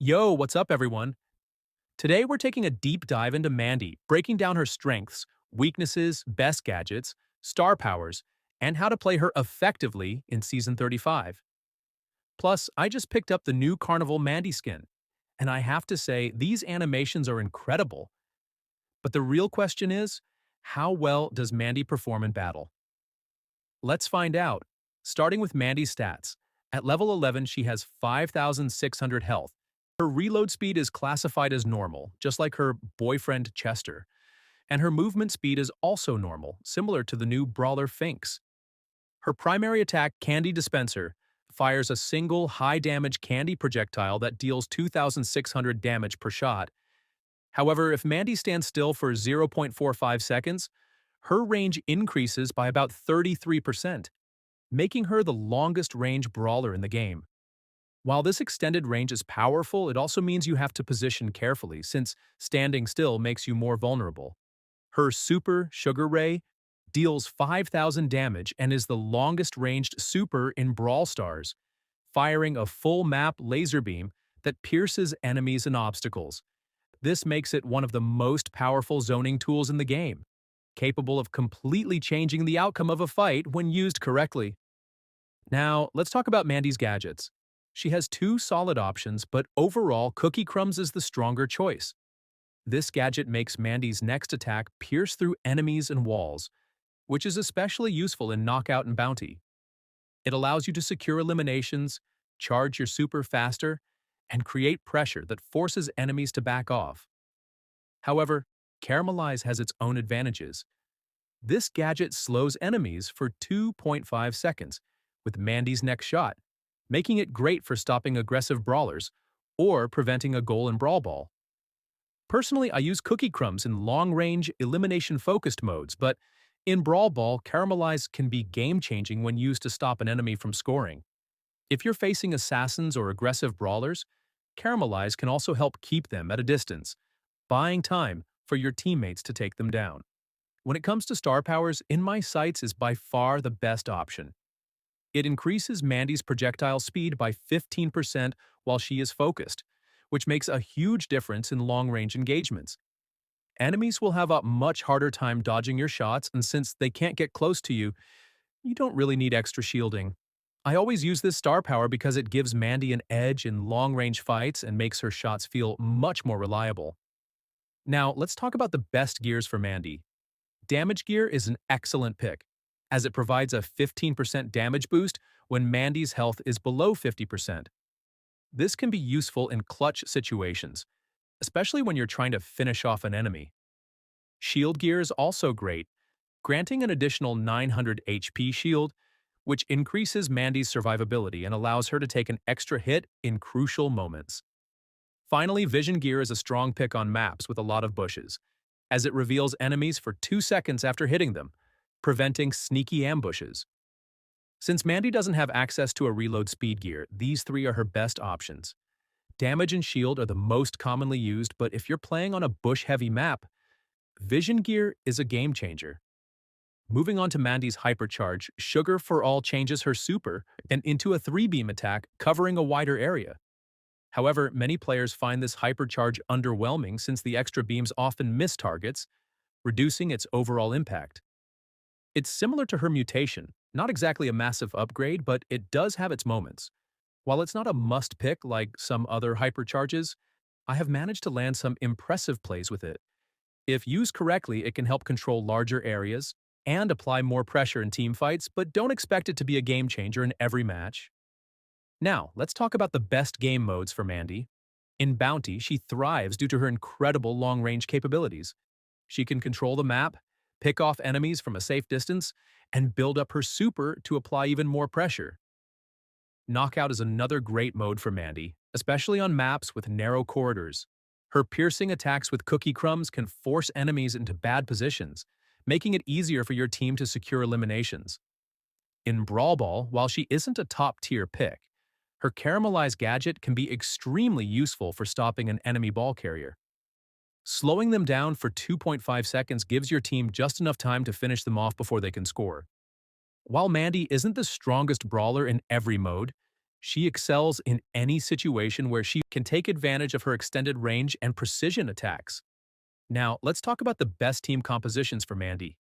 Yo, what's up, everyone? Today we're taking a deep dive into Mandy, breaking down her strengths, weaknesses, best gadgets, star powers, and how to play her effectively in Season 35. Plus, I just picked up the new Carnival Mandy skin, and I have to say, these animations are incredible. But the real question is, how well does Mandy perform in battle? Let's find out, starting with Mandy's stats. At level 11, she has 5,600 health. Her reload speed is classified as normal, just like her boyfriend Chester, and her movement speed is also normal, similar to the new brawler Finks. Her primary attack, Candy Dispenser, fires a single high-damage candy projectile that deals 2,600 damage per shot. However, if Mandy stands still for 0.45 seconds, her range increases by about 33%, making her the longest-range brawler in the game. While this extended range is powerful, it also means you have to position carefully, since standing still makes you more vulnerable. Her Super Sugar Ray deals 5,000 damage and is the longest-ranged super in Brawl Stars, firing a full-map laser beam that pierces enemies and obstacles. This makes it one of the most powerful zoning tools in the game, capable of completely changing the outcome of a fight when used correctly. Now, let's talk about Mandy's gadgets. She has two solid options, but overall, Cookie Crumbs is the stronger choice. This gadget makes Mandy's next attack pierce through enemies and walls, which is especially useful in Knockout and Bounty. It allows you to secure eliminations, charge your super faster, and create pressure that forces enemies to back off. However, Caramelize has its own advantages. This gadget slows enemies for 2.5 seconds with Mandy's next shot, making it great for stopping aggressive brawlers or preventing a goal in Brawl Ball. Personally, I use Cookie Crumbs in long-range, elimination-focused modes, but in Brawl Ball, Caramelize can be game-changing when used to stop an enemy from scoring. If you're facing assassins or aggressive brawlers, Caramelize can also help keep them at a distance, buying time for your teammates to take them down. When it comes to star powers, In My Sights is by far the best option. It increases Mandy's projectile speed by 15% while she is focused, which makes a huge difference in long-range engagements. Enemies will have a much harder time dodging your shots, and since they can't get close to you, you don't really need extra shielding. I always use this star power because it gives Mandy an edge in long-range fights and makes her shots feel much more reliable. Now, let's talk about the best gears for Mandy. Damage gear is an excellent pick, as it provides a 15% damage boost when Mandy's health is below 50%. This can be useful in clutch situations, especially when you're trying to finish off an enemy. Shield gear is also great, granting an additional 900 HP shield, which increases Mandy's survivability and allows her to take an extra hit in crucial moments. Finally, vision gear is a strong pick on maps with a lot of bushes, as it reveals enemies for 2 seconds after hitting them, preventing sneaky ambushes. Since Mandy doesn't have access to a reload speed gear, these three are her best options. Damage and shield are the most commonly used, but if you're playing on a bush-heavy map, vision gear is a game changer. Moving on to Mandy's Hypercharge, Sugar for All changes her super and into a 3-beam attack covering a wider area. However, many players find this Hypercharge underwhelming since the extra beams often miss targets, reducing its overall impact. It's similar to her mutation, not exactly a massive upgrade, but it does have its moments. While it's not a must-pick like some other Hypercharges, I have managed to land some impressive plays with it. If used correctly, it can help control larger areas and apply more pressure in team fights, but don't expect it to be a game changer in every match. Now, let's talk about the best game modes for Mandy. In Bounty, she thrives due to her incredible long-range capabilities. She can control the map, pick off enemies from a safe distance, and build up her super to apply even more pressure. Knockout is another great mode for Mandy, especially on maps with narrow corridors. Her piercing attacks with Cookie Crumbs can force enemies into bad positions, making it easier for your team to secure eliminations. In Brawl Ball, while she isn't a top-tier pick, her Caramelized gadget can be extremely useful for stopping an enemy ball carrier. Slowing them down for 2.5 seconds gives your team just enough time to finish them off before they can score. While Mandy isn't the strongest brawler in every mode, She excels in any situation where she can take advantage of her extended range and precision attacks. Now, let's talk about the best team compositions for Mandy.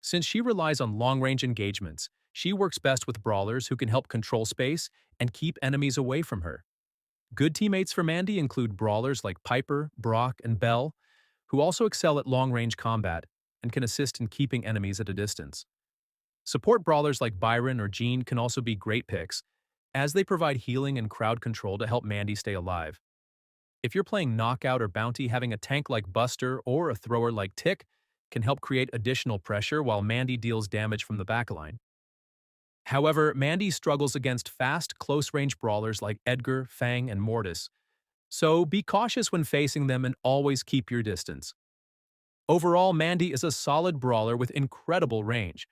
Since she relies on long-range engagements, she works best with brawlers who can help control space and keep enemies away from her. Good teammates for Mandy include brawlers like Piper, Brock, and Belle, who also excel at long-range combat and can assist in keeping enemies at a distance. Support brawlers like Byron or Jean can also be great picks, as they provide healing and crowd control to help Mandy stay alive. If you're playing Knockout or Bounty, having a tank like Buster or a thrower like Tick can help create additional pressure while Mandy deals damage from the backline. However, Mandy struggles against fast, close-range brawlers like Edgar, Fang, and Mortis, so be cautious when facing them and always keep your distance. Overall, Mandy is a solid brawler with incredible range,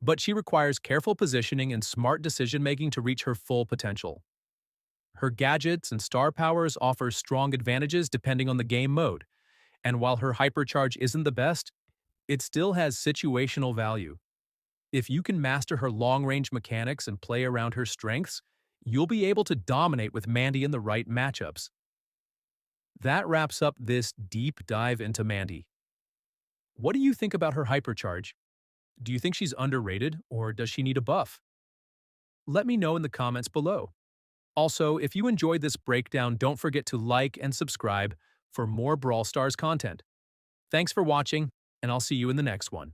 but she requires careful positioning and smart decision-making to reach her full potential. Her gadgets and star powers offer strong advantages depending on the game mode, and while her Hypercharge isn't the best, it still has situational value. If you can master her long-range mechanics and play around her strengths, you'll be able to dominate with Mandy in the right matchups. That wraps up this deep dive into Mandy. What do you think about her Hypercharge? Do you think she's underrated, or does she need a buff? Let me know in the comments below. Also, if you enjoyed this breakdown, don't forget to like and subscribe for more Brawl Stars content. Thanks for watching, and I'll see you in the next one.